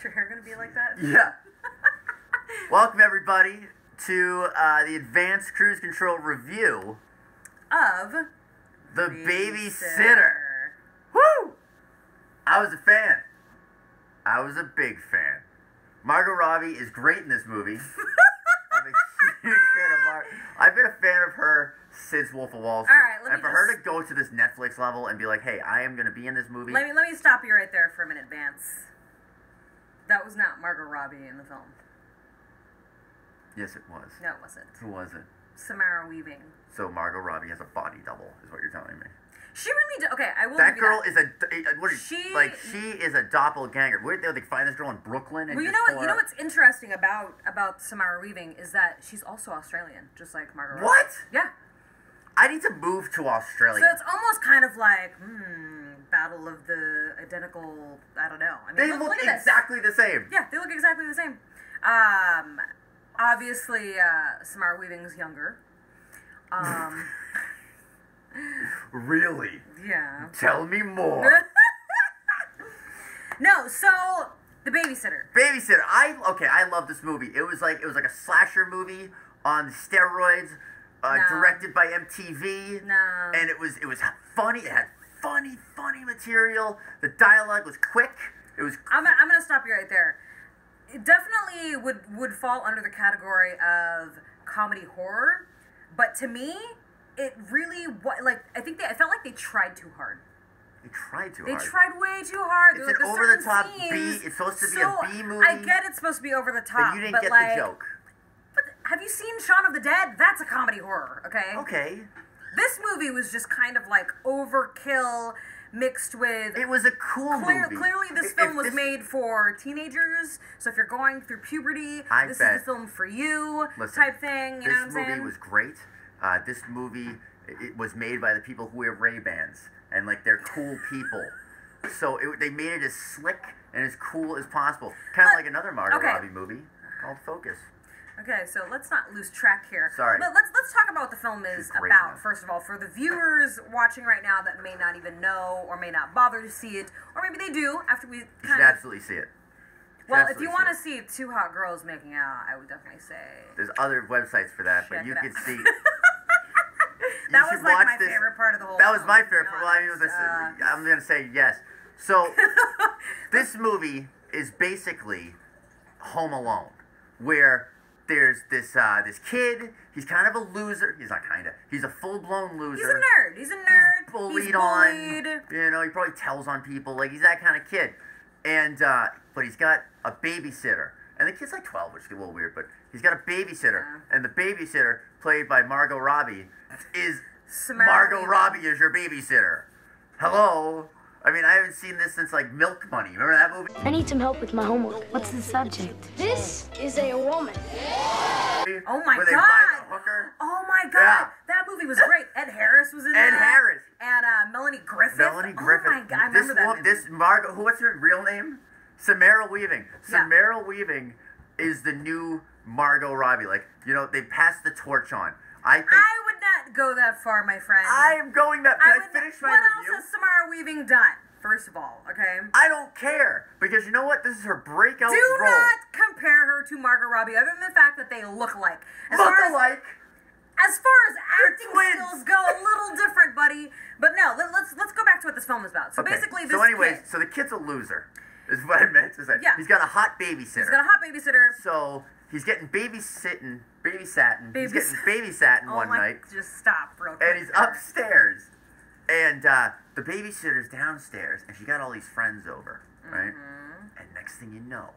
your hair gonna be like that? Yeah. Welcome, everybody, to the Advanced Cruise Control review of The Babysitter. Woo! I was a fan. I was a big fan. Margot Robbie is great in this movie. I'm a huge fan of Margot. I've been a fan of her since Wolf of Wall Street. All right, and for her to go to this Netflix level and be like, hey, I am going to be in this movie. Let me stop you right there for a minute, Vance. That was not Margot Robbie in the film. Yes, it was. No, it wasn't. Who was it? Samara Weaving. So Margot Robbie has a body double, is what you're telling me. She really did. Okay, I will. That girl is she is a doppelganger. Where did they find this girl in Brooklyn? And well, you know what's interesting about Samara Weaving is that she's also Australian, just like Margot Robbie. What? Yeah. I need to move to Australia. So it's almost kind of like, battle of the identical. I don't know. I mean, they look exactly the same. Yeah, they look exactly the same. Obviously, Samara Weaving's younger. Really? Yeah. Tell me more. No, so The Babysitter. Babysitter. I love this movie. It was like a slasher movie on steroids, directed by MTV. No. And it was funny. It had funny material. The dialogue was quick. It was. I'm gonna stop you right there. It definitely would fall under the category of comedy horror, but to me, it really I felt like they tried too hard. They tried too hard. They tried way too hard. It's an over-the-top B. It's supposed to be a B movie. I get it's supposed to be over the top, but you didn't get the joke. But have you seen Shaun of the Dead? That's a comedy horror, okay? Okay. This movie was just kind of like overkill mixed with... It was a cool movie. Clearly this film was made for teenagers, so if you're going through puberty, this is the film for you, type thing, you know what I'm saying? This movie was great. This movie, it was made by the people who wear Ray-Bans, and like they're cool people. So they made it as slick and as cool as possible. Kind of like another Margot Robbie movie called Focus. Okay, so let's not lose track here. Sorry. Let's talk about what the film is about, first of all. For the viewers watching right now that may not even know or may not bother to see it, or maybe they do after we You should absolutely see it. Well, if you want to see two hot girls making out, I would definitely say... There's other websites for that, but you can see... That was like my favorite part of the whole film. That was my favorite part. Well, I'm going to say yes. So, this movie is basically Home Alone, where there's this kid. He's kind of a loser. He's not kind of. He's a full-blown loser. He's a nerd. He's bullied. On. You know, he probably tells on people. Like, he's that kind of kid. And, but he's got a babysitter. And the kid's like 12, which is a little weird, but he's got a babysitter. Yeah. And the babysitter, played by Margot Robbie, is Margot Robbie is your babysitter. Hello? I mean, I haven't seen this since, like, Milk Money. Remember that movie? I need some help with my homework. What's the subject? This is a woman. Oh, my God. Oh, my God. Yeah. That movie was great. Ed Harris was in that. Ed Harris. And Melanie Griffith. Melanie Griffith. Oh, my God. I remember that movie. This Margot, what's her real name? Samara Weaving. Samara Weaving is the new Margot Robbie. Like, you know, they passed the torch on. I would not go that far, my friend. I am going that. Can I finish my review? What else has Samara Weaving done? First of all, okay? I don't care. Because you know what? This is her breakout role. Do not compare her to Margot Robbie, other than the fact that they look alike. As far as acting skills go, a little different, buddy. But no, let's go back to what this film is about. So basically, so the kid's a loser, is what I meant to say. Yeah. He's got a hot babysitter. So he's getting babysat one night. Just stop real quick. And he's upstairs. And the babysitter's downstairs, and she got all these friends over, right? And next thing you know,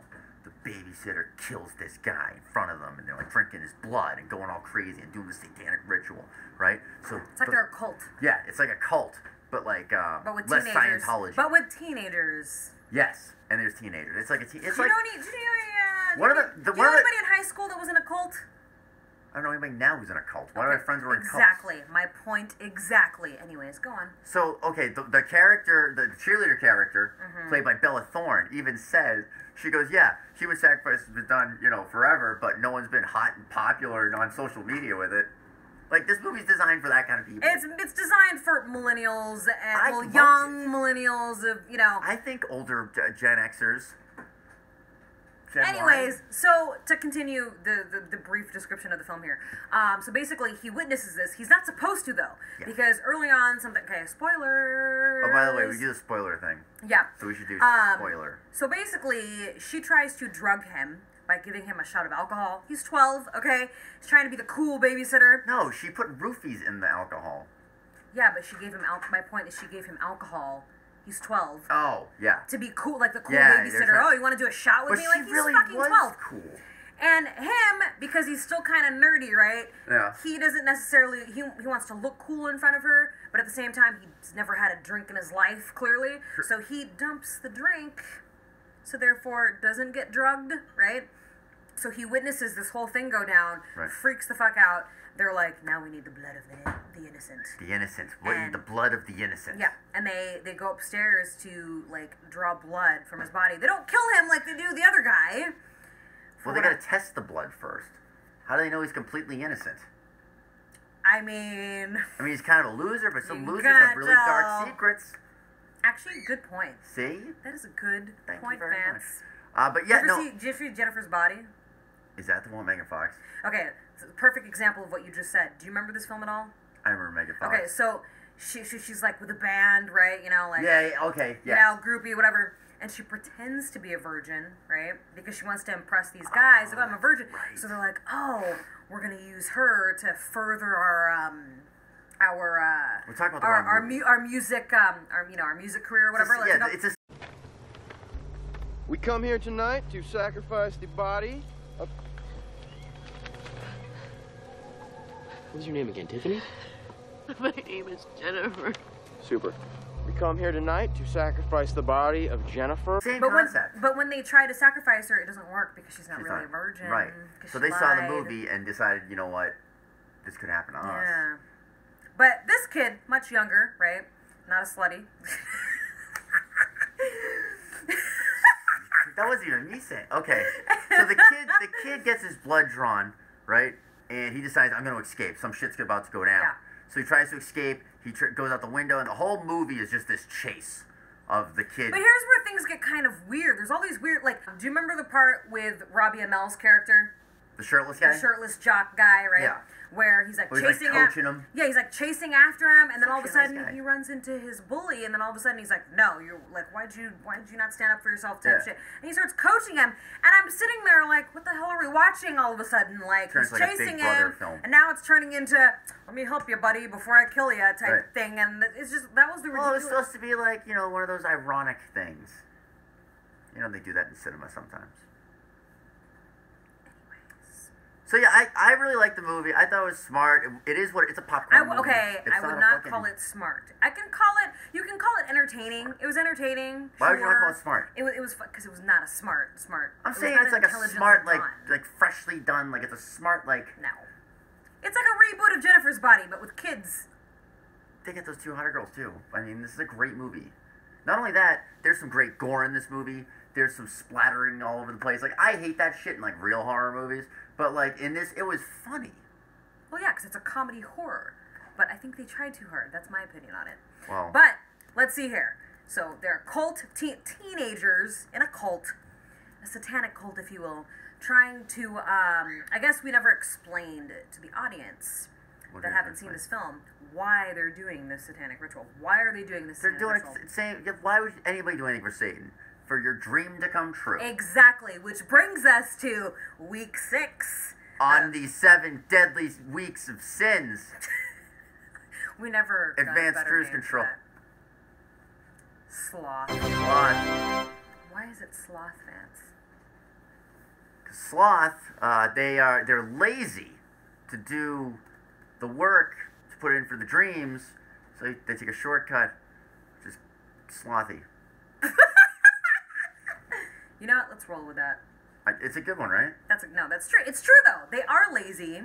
the babysitter kills this guy in front of them, and they're like drinking his blood and going all crazy and doing the satanic ritual, right? So it's like they're a cult. Yeah, it's like a cult, but like with less teenagers. Scientology. But with teenagers. Yes, and there's teenagers. It's like Do you know anybody in high school that was in a cult? I don't know anybody now who's in a cult. One of my friends were in cults. Exactly. My point exactly. Anyways, go on. So, okay, the character, the cheerleader character, played by Bella Thorne, even says, she goes, yeah, human sacrifice has been done, you know, forever, but no one's been hot and popular and on social media with it. Like, this movie's designed for that kind of people. It's designed for millennials and young millennials of, you know. I think older Gen Xers. Anyways, so to continue the brief description of the film here. So basically, he witnesses this. He's not supposed to, though. Yeah. Because early on, something... Okay, spoiler. Oh, by the way, we do the spoiler thing. Yeah. So we should do spoiler. So basically, she tries to drug him by giving him a shot of alcohol. He's 12, okay? He's trying to be the cool babysitter. No, she put roofies in the alcohol. Yeah, but she gave him... My point is she gave him alcohol... He's 12. Oh, yeah. To be cool, like the cool babysitter. Oh, you want to do a shot with me? Like, he's really fucking 12. Cool. And him, because he's still kind of nerdy, right? Yeah. He doesn't necessarily, he wants to look cool in front of her, but at the same time, he's never had a drink in his life, clearly. Sure. So he dumps the drink, so therefore doesn't get drugged, right? So he witnesses this whole thing go down, freaks the fuck out. They're like, now we need the blood of the innocent. The innocent. We need the blood of the innocent. Yeah, and they go upstairs to, like, draw blood from his body. They don't kill him like they do the other guy. Well, they gotta test the blood first. How do they know he's completely innocent? I mean, he's kind of a loser, but some losers have really dark secrets. Actually, good point. See? That is a good point, Vance. Much. But yeah, Did you see Jennifer's Body? Is that the one with Megan Fox? Okay, perfect example of what you just said. Do you remember this film at all? I remember Megan Fox. Okay, so she's like with a band, right? You know, like okay, you know, groupie, whatever. And she pretends to be a virgin, right? Because she wants to impress these guys. Like, oh, I'm a virgin. Right. So they're like, oh, we're gonna use her to further our we're talking about our music our music career or whatever. We come here tonight to sacrifice the body of... What's your name again, Tiffany? My name is Jennifer. Super. We come here tonight to sacrifice the body of Jennifer. Same concept. But when they try to sacrifice her, it doesn't work because she's not really a virgin. Right. So they saw the movie and decided, you know what, this could happen to us. Yeah. But this kid, much younger, right? Not a slutty. That wasn't even me saying. Okay. So the kid gets his blood drawn, right? And he decides, I'm going to escape. Some shit's about to go down. Yeah. So he tries to escape. He goes out the window, and the whole movie is just this chase of the kid. But here's where things get kind of weird. There's all these weird, like, do you remember the part with Robbie Amell's character? The shirtless guy? The shirtless jock guy, right? Yeah. Where he's like chasing coaching him. Yeah, he's like chasing after him, and then all of a sudden nice he runs into his bully, and then all of a sudden he's like, "No, you're like, why'd you not stand up for yourself?" Type shit. And he starts coaching him, and I'm sitting there like, "What the hell are we watching?" All of a sudden, like Turns he's like chasing a Big Brother him, film. and now it's turning into "Let me help you, buddy, before I kill you" type thing, and it's just that was the ridiculous. Well, it's supposed to be like, you know, one of those ironic things. You know, they do that in cinema sometimes. So yeah, I really liked the movie. I thought it was smart. It's a popcorn movie. I would not call it smart. You can call it entertaining. It was entertaining. Why would you not call it smart? It was because it was not a smart. I'm saying it's like a smart, like freshly done, like it's a smart, like. No. It's like a reboot of Jennifer's Body, but with kids. They get those two hotter girls too. I mean, this is a great movie. Not only that, there's some great gore in this movie. There's some splattering all over the place. Like, I hate that shit in, like, real horror movies. But, like, in this, it was funny. Well, yeah, because it's a comedy horror. But I think they tried too hard. That's my opinion on it. Well. But, let's see here. So, they're teenagers in a cult. A satanic cult, if you will. Trying to, I guess we never explained to the audience that haven't seen this film why they're doing this satanic ritual. Why are they doing this satanic ritual? They're doing it, why would anybody do anything for Satan? For your dream to come true. Exactly, which brings us to week 6. On the 7 deadly weeks of sins. We never Advanced cruise control. Sloth. Sloth. Why is it sloth, Vance? Sloth, they're lazy to do the work to put in for the dreams, so they take a shortcut, which is slothy. You know what? Let's roll with that. It's a good one, right? That's true. It's true though. They are lazy.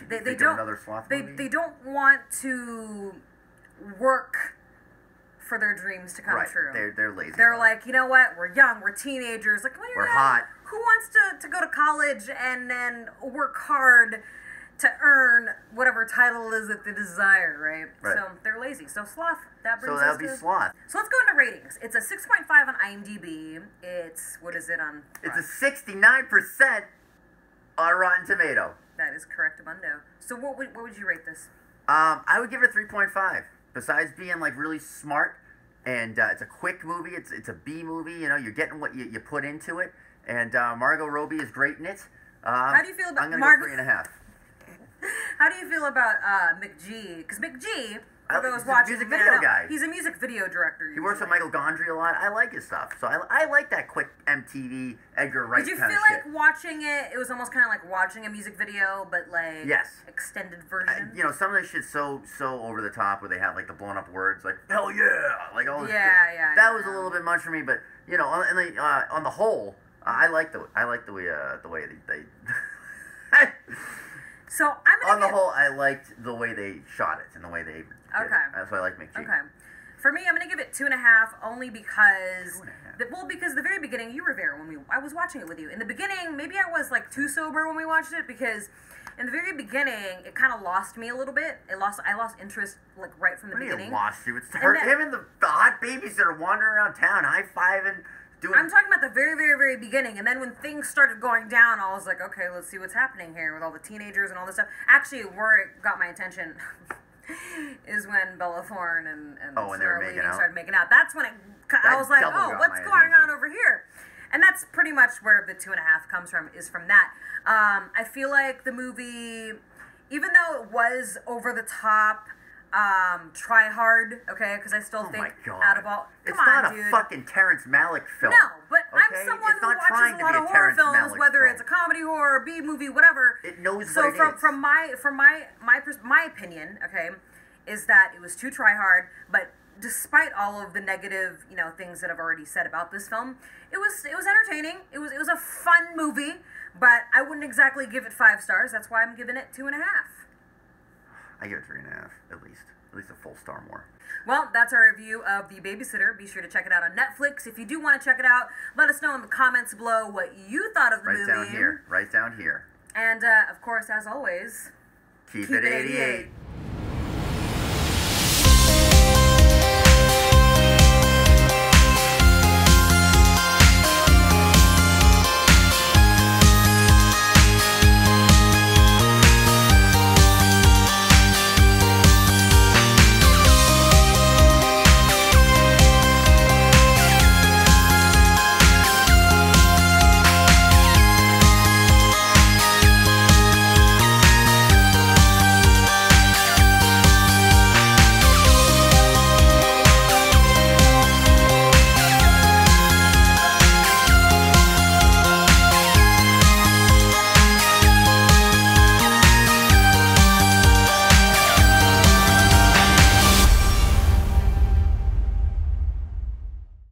They don't. Another sloth movie? They don't want to work for their dreams to come true. They're lazy. They're like, you know what? We're young. We're teenagers. Like, we're hot. Who wants to go to college and then work hard to earn whatever title it is that they desire, right? Right. So they're lazy. So sloth. That brings So that us would be to sloth. So let's go into ratings. It's a 6.5 on IMDb. It's what is it on? It's a 69% on Rotten Tomato. That is correct, Amundo. So what would you rate this? I would give it a 3.5. Besides being like really smart, and it's a quick movie. It's a B movie. You know, you're getting what you put into it. And Margot Robbie is great in it. How do you feel about I'm gonna Margot? go 3.5. How do you feel about McG? Because McG, for those he's a watching, music may not video know, guy. He's a music video director. He works with Michael Gondry a lot. I like his stuff. So I like that quick MTV Edgar Wright Did you kind feel of like shit. watching it? It was almost kind of like watching a music video, but like Yes. extended version. You know, some of this shit's so over the top where they have like the blown up words like hell yeah, like all this shit. Yeah. That was a little bit much for me, but you know, on the whole, I like the way they. So I'm gonna On the whole, I liked the way they shot it and the way they did it. That's why I like McG. Okay. For me, I'm gonna give it 2.5, only because 2.5. because the very beginning, you were there when I was watching it with you. In the beginning, maybe I was like too sober when we watched it, because in the very beginning, it kind of lost me a little bit. I lost interest like right from the What do you beginning. lost you? It's him and the hot babysitter wandering around town, high-fiving, doing... I'm talking about the very, very, very beginning, and then when things started going down, I was like, okay, let's see what's happening here with all the teenagers and all this stuff. Actually, where it got my attention is when Bella Thorne and when they were Sarah making Liebing out. started making out. That's when I was like, double oh, got what's my going on attention. over here? And that's pretty much where the 2.5 comes from, is from that. I feel like the movie, even though it was over the top, try hard, okay, because I still think my God. out of all, It's come not on, a dude. fucking Terrence Malick film. No, but okay? I'm someone It's who not watches trying a to lot be of a horror Terrence films, Malick whether film. it's a comedy, horror, B movie, whatever. It knows so what it is. from my opinion, okay, is that it was too try hard, but despite all of the negative, you know, things that I've already said about this film, it was entertaining. It was a fun movie, but I wouldn't exactly give it 5 stars. That's why I'm giving it 2.5. I give it 3.5, at least a full star more. Well, that's our review of The Babysitter. Be sure to check it out on Netflix. If you do want to check it out, let us know in the comments below what you thought of the movie. Right down here. And, of course, as always, Keep it 88.